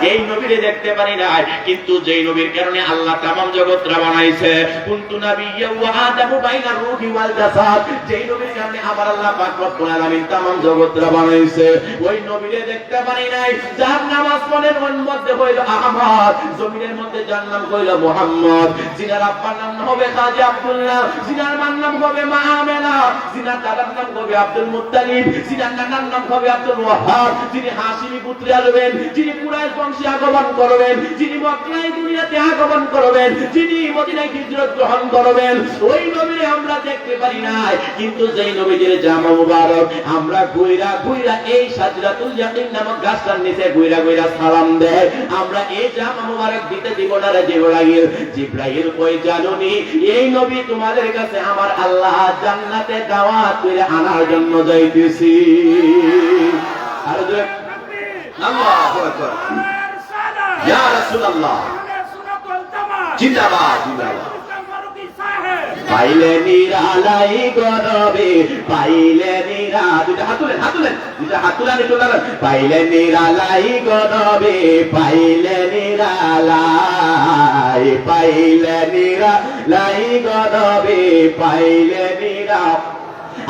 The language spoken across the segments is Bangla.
এই নবীরে দেখতে পারি না, কিন্তু যেই নবীর কারণে আল্লাহ তামাম জগৎটা বানাইছে, কুনতু নাবিয়্যা ওয়া আদামু বাইনা রূহি ওয়াল জাসাদ, যেই নবীর কারণে আমার আল্লাহ পাক রব্বুল আলামিন তামাম জগৎটা বানাইছে, ওই নবীরে দেখতে পারি নাই। যার নামাজ পড়েন ওর মধ্যে হইল আহমদ, জমিনের মধ্যে যার নাম হইল মুহাম্মদ, জিনার আব্বার নাম হবে কাজী আব্দুল্লাহ, জিনার মার নাম হবে মা আমেনা, জিনার দাদার নাম হবে আব্দুল মুত্তালিব, জিনার নানার নাম হবে আব্দুল ওয়াহাব, যিনি হাশিমি পুত্রে আসবেন, যিনি কুরাইশ বংশে আগমন করবেন, যিনি মক্কায় দুনিয়াতে আগমন করবেন, যিনি মদিনায় হিজরত গ্রহণ করবেন, ওই নবীরে আমরা দেখতে পারি নাই। কিন্তু যেই নবীর জামা মুবারক আমরা গুইরা গুইরা এই সাজরাতুল ইয়াকিন নামক গাছটার নিচে গুইরা গুইরা সালাম দেয়, আমরা এই জামা মুবারক দিতে দিব না রে জিবরাইল। জিবরাইল কই জানুনি, এই নবী তোমাদের কাছে আমার আল্লাহ জান্নাতে দাওয়াত করে আনার জন্য যাইতেছি। আর আল্লাহু আকবার, ইয়া রাসূলুল্লাহ, জিন্দাবাদ জিন্দাবাদ। পাইলে নিরালাই গরবে, পাইলে নিরা, দুইটা হাত তুলেন, হাত তুলেন, দুইটা হাত তুলেন একটু লাগান। পাইলে নিরালাই গরবে, পাইলে নিরালাই, পাইলে নিরালাই গরবে, পাইলে নিরা।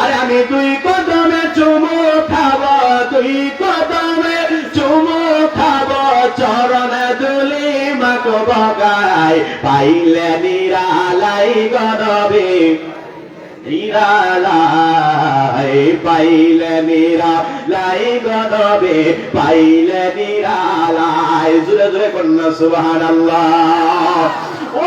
আরে আমি দুই কদমে চুমু খাবো, দুই কদমে চুমু খাবো, চরণ দুলি মাকো বগাই, পাইলে নিরালাই গরবে, নিরালাই, পাইলে নিরালাই গরবে, পাইলে নিরালাই। জোরে জোরে কন্যা সুবহানাল্লাহ। ও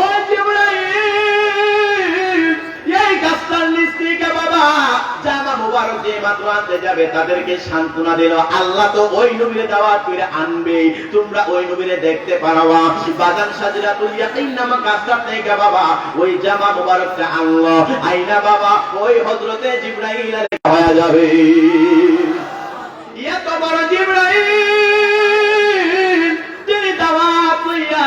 জামা মুবারক যে মাত্র আনতে যাবে তাদেরকে সান্ত্বনা দিল, আল্লাহ তো ওই নবীরে দাওয়াত করে আনবে, তোমরা ওই নবীরে দেখতে পারবা। বাজান সাজরাতুল ইয়াকিন নামক গাছটা থেকে বাবা ওই জামা মুবারকটা আনলো, আইনা বাবা ওই হযরতে জিবরাইল হয়ে যাবে। এত বড় জিবরাইল যিনি দাওয়াত লইয়া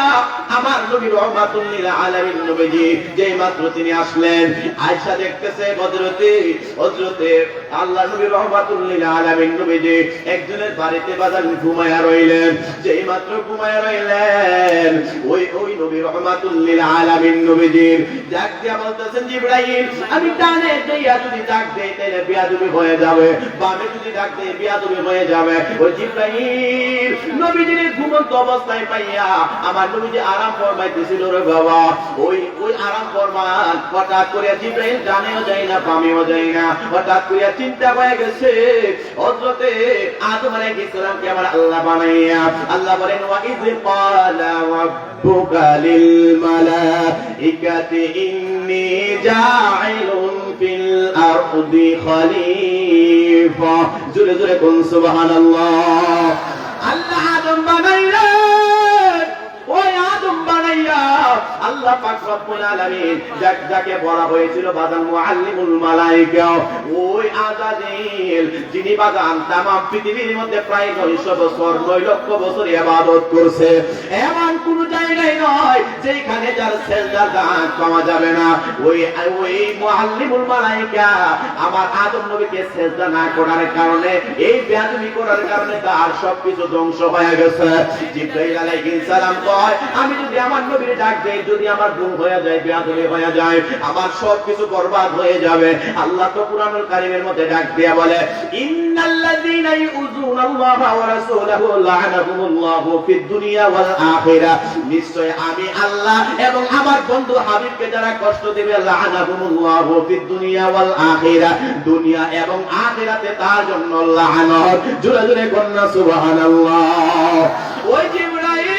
আমার নবী রহমাতুল লিল আলামিন নবীজি যেই মাত্র তিনি আসলেন, আয়েশা দেখতেছে হযরতে আল্লাহ নবী রহমাতুল লিল আলামিন নবীজি একজনের বাড়িতে বাজার ঘুমায়া রইলেন। যেই মাত্র ঘুমায়া রইলেন, ওই নবী রহমাতুল লিল আলামিন নবীজি ডাক দিয়া বলতেছেন, জিবরাইল আমি ডানে দিয়া যদি ডাক দেই তাহলে বিয়াদবি হয়ে যাবে, বামে যদি ডাক দেই বিয়াদবি হয়ে যাবে। ওই জিবরাইল নবীজির ঘুমন্ত অবস্থায় পাইয়া আমার নবীজি আরাম ফরমাইতেছিল রে বাবা, ওই আরাম ফরমান হঠাৎ করে জিবরাইল ডানেও যায় না বামেও যায় না, হঠাৎ করে চিন্তা হয়ে গেছে হযরতে আদম আলাইহিস সালামকে আমার আল্লাহ বানাইয়া, আল্লাহ বলেন ওয়া ইয ক্বালা রাব্বুকা লিল মালাইকাতি ইন্নী জাইলুন ফিল আরদি খলিফা। জোরে জোরে কোন সুবহানাল্লাহ। আল্লাহ আদম বানাইলেন, ওই আদম বানাইয়া আল্লাহ পাক রব্বুল আলামিন যাকে বলা হয়েছিল বাদান মুআল্লিমুল মালায়েকা, ওই আযাজিল যিনি বাদান তামাম পৃথিবীর মধ্যে প্রায় 900 বছর 9 লক্ষ বছর ইবাদত করছে, এমন কোন জায়গায় নয় যেখানে যার সিজদার দান পাওয়া যাবে না। ওই মুআল্লিমুল মালায়েকা আমার আদম নবীকে সিজদা না করার কারণে, এই বেয়াদবি করার কারণে তার সবকিছু ধ্বংস হয়ে গেছে। জিবরাইল আলাইহিস সালাম কয়, আমি যদি আমার নবীর ডাক দেই, যদি আমার ভুল হয়ে যায়, বেয়াদবি হয়ে যায়, আমার সবকিছু বরবাদ হয়ে যাবে। আল্লাহ তো কুরআনুল কারীমের মধ্যে ডাক দিয়া বলে, ইন্নাল্লাযীনা ইউযুনাল্লাহা ওয়া রাসূলাহু লা'নাহুমুল্লাহু ফিদ দুনিয়া ওয়াল আখিরা, নিশ্চয় আমি আল্লাহ এবং আমার বন্ধু হাবিবকে যারা কষ্ট দেবে, লা'নাহুমুল্লাহু ফিদ দুনিয়া ওয়াল আখিরা, দুনিয়া এবং আখিরাতে তার জন্য লানত। জোরে জোরে কন্যা সুবহানাল্লাহ। ওই জিবরাইল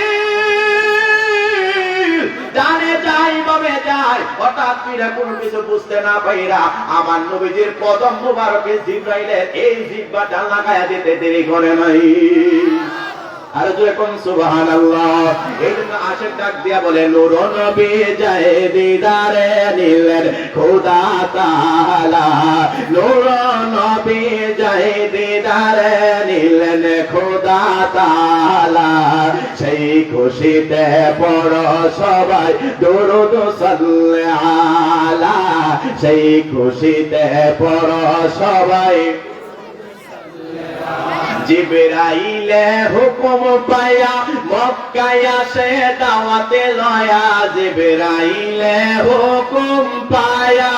ডানে যায় বামে যায়, হঠাৎ করে কোনো কিছু বুঝতে না পাইরা আমার নবীজির কদম মুবারকে জিবরাইলের এই জিহ্বা ডাল লাগায়া দিতে দেরি করে নাই। আর যখন সুবহানাল্লাহ, এই জন্য আশিক ডাক দিয়া বলে, নূর নবী যায় দিদারে নিলেন খোদা তাআলা, নূর নবী যায় দিদারে নিলেন খোদা তাআলা, সেই খুশিতে পড়ো সবাই দুরূদ সাল্লি আলা, সেই খুশিতে পড়ো সবাই জিবরাইলে হুকুম পায়া মক্কায় আসে দাওয়াতে লয়া জিবরাইলে হুকুম পায়া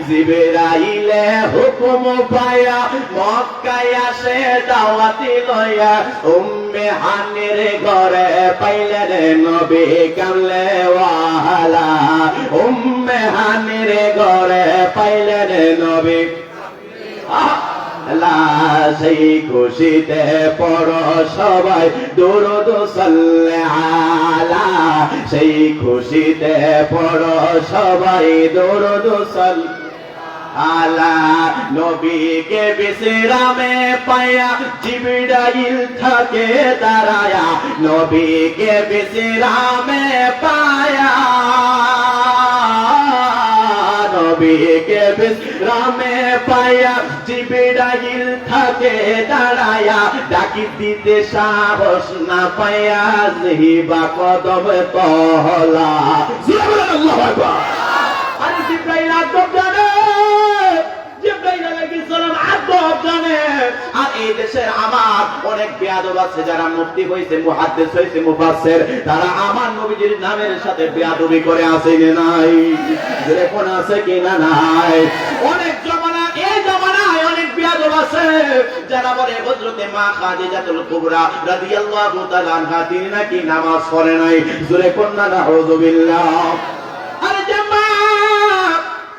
জিবরাইলে হুকুম পায়া মক্কায় আসে দাওয়াতে লয়া উম্মে হানির ঘরে পাইলেন নবী কামলে ওয়ালা উম্মে হানির ঘরে পাইলেন নবী সেই খুশিতে পড়ো সবাই দুরূদ সাল্লাল্লাহু আলা সেই খুশিতে পড়ো সবাই দুরূদ সাল্লাল্লাহু আলা নবীকে বিশ্রামে পায়া জিবরাইল থাকে দাঁড়ায়া নবীকে বিশ্রামে পায়া নবীকে বিশ্রামে পায়া জিবরাইল থাকে দাঁড়ায়া ডাকি দিতে সাহস না পায়া জিবা কদম তহলা সুবহানাল্লাহু আকবার আরে জিবরাইল আদব জানে জিবরাইল আলাইহিস সালাম আদব জানে আর এই দেশের আমার অনেক বেয়াদব আছে যারা মুফতি হইছে মুহাদ্দিস হইছে মুফাসসির তারা আমার নবীজির নামের সাথে বেয়াদবি করে আছে কি নাই যে কোন আছে কি না নাই অনেক জামানা এই জামানায় অনেক বেয়াদব আছে যারা বলে হযরতে মা খাদিজাতুল কুবরা রাদিয়াল্লাহু তাআলা আনহা তিনি নাকি নামাজ পড়ে নাই জোরে কোন না নাউযুবিল্লাহ আরে জামা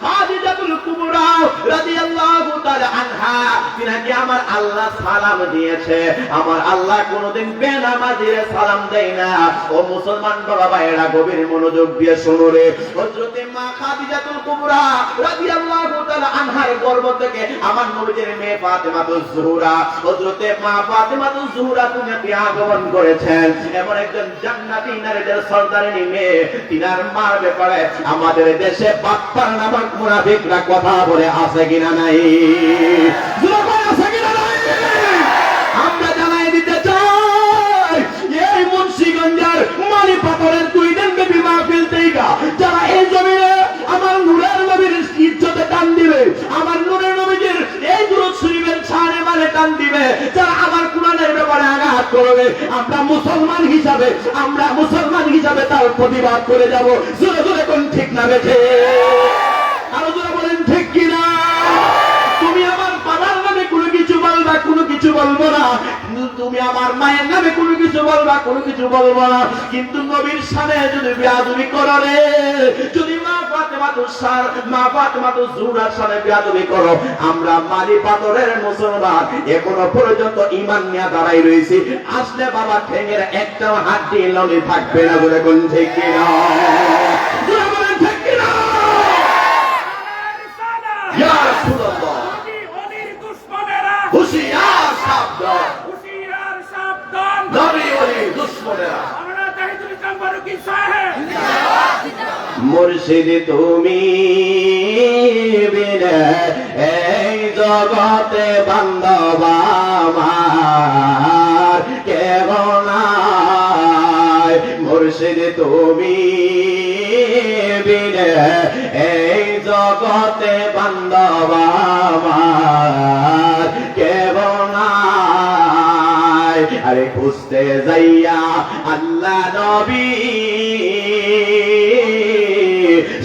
খাদিজাতুল কুবরা রাদিয়াল্লাহু তাআলা আনহা তিনাকে আমার আল্লাহ সালাম দিয়েছে আমার আল্লাহ কোনদিন বেনামাজিরে সালাম দেয় না ও মুসলমান বাবা ভাইরা গভীর মনোযোগ দিয়ে শোনো রে হযরতে মা খাদিজাতুল কুবরা রাদিয়াল্লাহু তাআলা আনহার গর্ভ থেকে আমার নবীর মেয়ে ফাতেমাতুজ জোহরা হযরতে মা ফাতেমাতুজ জোহরা দুনিয়াতে আগমন করেছেন এমন একজন জান্নাতি নারীদের সর্দারিনী মেয়ে তিনার মার ব্যাপারে আমাদের দেশে বাপ্পার নামক মুনাফিকরা কথা বলে আছে কিনা নাই আছে কিনা নাই আমরা জানাই দিতে চাই এই মুন্সিগঞ্জের মানি পাথরের 2 দিন ব্যাপী মাহফিল থেকে যারা এই জমিনে আমার নূরের নবীর ইজ্জতে টান দিবে আমার নূরের নবীর এই দুরূদ শরীফের ছাড়ে মানে টান দিবে যারা আমার কোরআনের ব্যাপারে আঘাত করবে আমরা মুসলমান হিসাবে তার প্রতিবাদ করে যাব জোরে জোরে কোন ঠিক না বেঠে আরো জোরে বলেন ঠিক কিনা তুমি আমার বাবার নামে কোনো কিছু বলবা কোনো কিছু বলবো না তুমি আমার মায়ের নামে কোনো কিছু বলবা কোনো কিছু বলবো না কিন্তু নবীর সামনে যদি বেয়াদবি করো রে যদি মা ফাতেমাতুজ জোহরার সামনে বেয়াদবি করো আমরা মালি পাথরের মুসলমান এখনো পর্যন্ত ঈমান নিয়ে দাঁড়াই রয়েছি আসলে বাবা ঠেঙের একটা হাড্ডি ললি থাকবে না বলে কোন ঠিক কিনা বলেন ঠিক কিনা ইয়া রাসূলুল্লাহ ওদের দুশমনেরা হুশিয়ার সাবধান নবী ওলি দুশমনেরা আমরা তাহিদুল ইসলাম ফারুকী সাহেব মুর্শিদ তুমি বিনে এই জগতে বান্ধব আমার কেহ নাই মুর্শিদ তুমি বিনে এই জগতে বান্ধব আমার কেহ নাই আরে খুঁজতে যাইয়া আল্লাহ নবী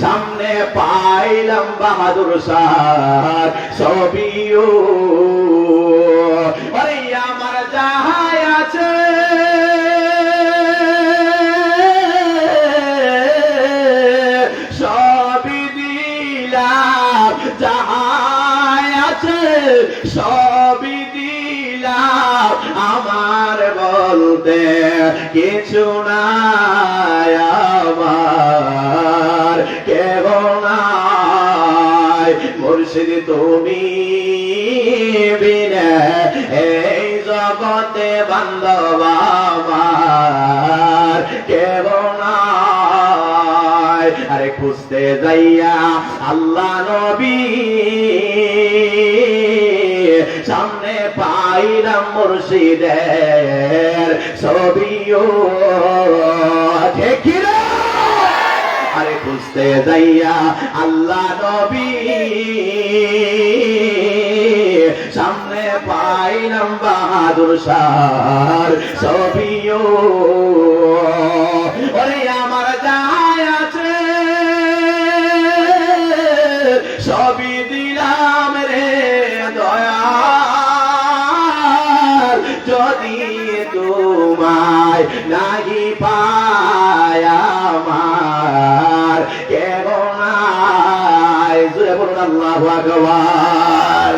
সামনে পাইলাম বাহাদুর শাহ ছবিও আরে আমার যাহাই আছে সবই দিলাম যাহাই আছে সবই দিলাম আমার বলতে কিছু নাই আমার কেহ নাই মুর্শিদ তুমি বিনে এই জগতে বান্ধব আমার কেহ নাই আরে খুঁজতে যাইয়া আল্লাহ নবী সামনে পাইলাম মুর্শিদের ছবিও ঠিক না আরে খুঁজতে যাইয়া আল্লাহ নবী সামনে পাইলাম বাহাদুর শাহ সবিও ওরে আমার যায় আছে সবই দিলাম রে দয়াল যদি তোমায় নাহি পায় আমার কেমন জোরে বলুন আল্লাহু আকবার।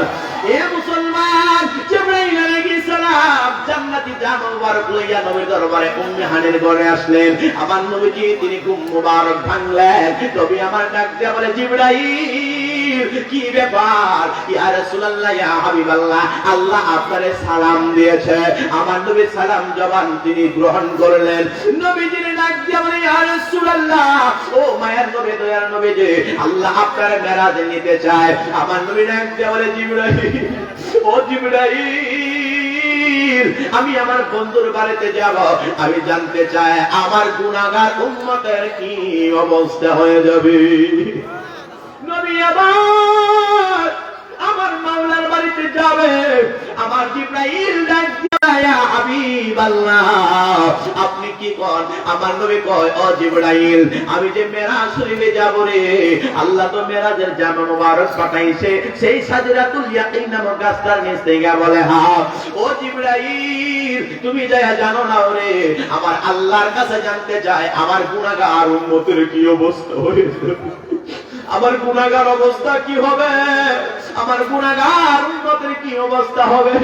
এ মুসলমান, জিবরাইল আলাইহিস সালাম জান্নাতি জান মুবারক লইয়া নবীর দরবারে উম্মে হানির ঘরে আসলেন। আমার নবীজি তিনি ঘুম মুবারক ভাঙলেন। নবী আমার ডাক দিয়ে বলে, জিবরাইল কি ব্যাপার? ইয়া রাসূলুল্লাহ, ইয়া হাবিবাল্লাহ, আল্লাহ আপনারে সালাম দিয়েছে। আমার নবী সালাম জবান তিনি গ্রহণ করলেন। নবীজি ডাক দিয়ে বলে, ইয়া রাসূলুল্লাহ, ও মায়ের নবী, দয়ার নবীজি, আল্লাহ আপনারে মেরাজে নিতে চায়। আমার নবী ডাক দিয়ে বলে, জিবরাইল, ও জিবরাইল, আমি আমার বন্ধুর বাড়িতে যাব, আমি জানতে চাই আমার গুনাহগার উম্মতের কি অবস্থা হয়ে যাবে। নবী আবার আমার মাওলার বাড়িতে যাবে। আমার জিবরাইল ডাক দিয়া, ইয়া হাবিবাল্লাহ, আপনি কি কন? আমার নবী কয়, ও জিবরাইল, আমি যে মেরাজ শরীফে যাব রে, আল্লাহ তো মেরাজের জামা মুবারক পাঠাইছে সেই সাজরাতুল ইয়াকিন নামক গাছটার নিচ থেকে। বলে, হ্যাঁ। ও জিবরাইল, তুমি যায়া জানো না ওরে, আমার আল্লাহর কাছে জানতে চায় আমার গুনাহগার উম্মতের কি অবস্থা হয়েছে। আমার গুনাহগার অবস্থা কি হবে? আমার গুনাহগার উম্মতের কি অবস্থা হবে?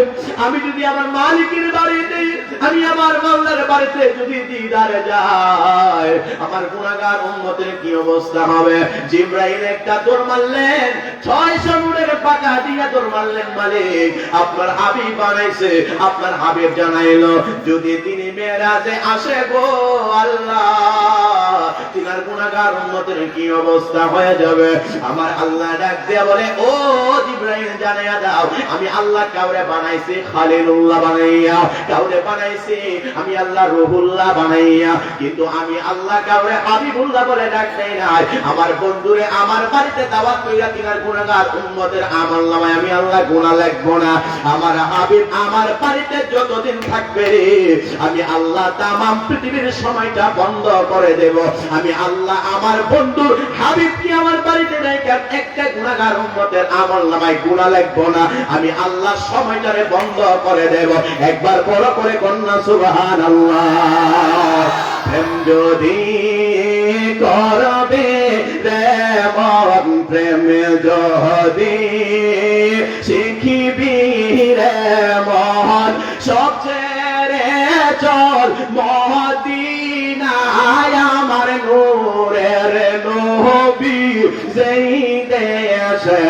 আমি যদি আমার মালিকের বাড়িতে, আমি আমার মাওলার বাড়িতে যদি দিদারে যাই, আমার গুনাহগার উম্মতের কি অবস্থা হবে? জিবরাইল একটা দৌড় মারলেন, 600 মুড়ের পাকা দিয়া দৌড় মারলেন, মালিক আপনার হাবিব বানাইছে, আপনার হাবিব জানাইলো যদি তিনি মেরাজে আসে গো আল্লাহ, তিনার গুনাহগার উম্মতের কি অবস্থা হয়ে যাবে। আমার আল্লাহ ডাক দিয়ে বলে, ও জিবরাইল, জানাইয়া দাও আমি আল্লাহ কাউরে বানাইছি খালিলুল্লাহ বানাইয়া, কাউরে বানাইছি আমি আল্লাহ রুহুল্লাহ বানাইয়া, কিন্তু আমি আল্লাহ কাউরে হাবিবুল্লাহ বলে ডাক দেই নাই। আমার বন্ধুরে আমার বাড়িতে দাওয়াত কইরা তিনার গুনাহগার উম্মতের আমলনামায় আমি আল্লাহ গুনাহ লিখবো না। আমার হাবিব আমার বাড়িতে যতদিন থাকবে রে, আমি আল্লাহ তামাম পৃথিবীর সময়টা বন্ধ করে দেব। আমি আল্লাহ আমার বন্ধুর হাবিব কি আমার বাড়িতে রেখে একটা গুনাহগার উম্মতের আমলনামায় গুনাহ লিখবো না। আমি আল্লাহ সময়টারে বন্ধ করে দেব। একবার বড় করে কন্যা সুবহানাল্লাহ। প্রেম যদি করবে রে মন, প্রেম যদি শিখিবি রে মন, সবচেয়ে চল মদিনায় আমার নূরের নবী যেই দেশে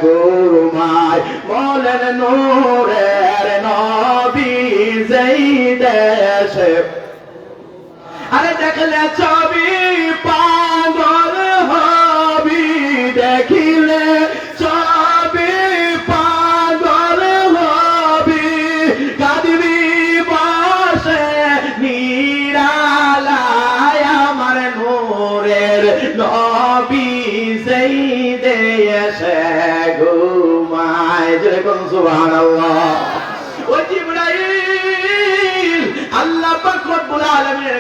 ঘুমায়, বলেন নূরের নবী যেই দেশে। আরে দেখলে ছবি পাগল হবি, দেখিলে ছবি পাগল হবি, কাঁদবি বসে নিরালায় আমার নূরের নবী যেই দেশে ঘুমায়। যেরকম সুবহানাল্লাহ। ও জিবরাইল, আল্লাহ পাক রব্বুল আলামিনের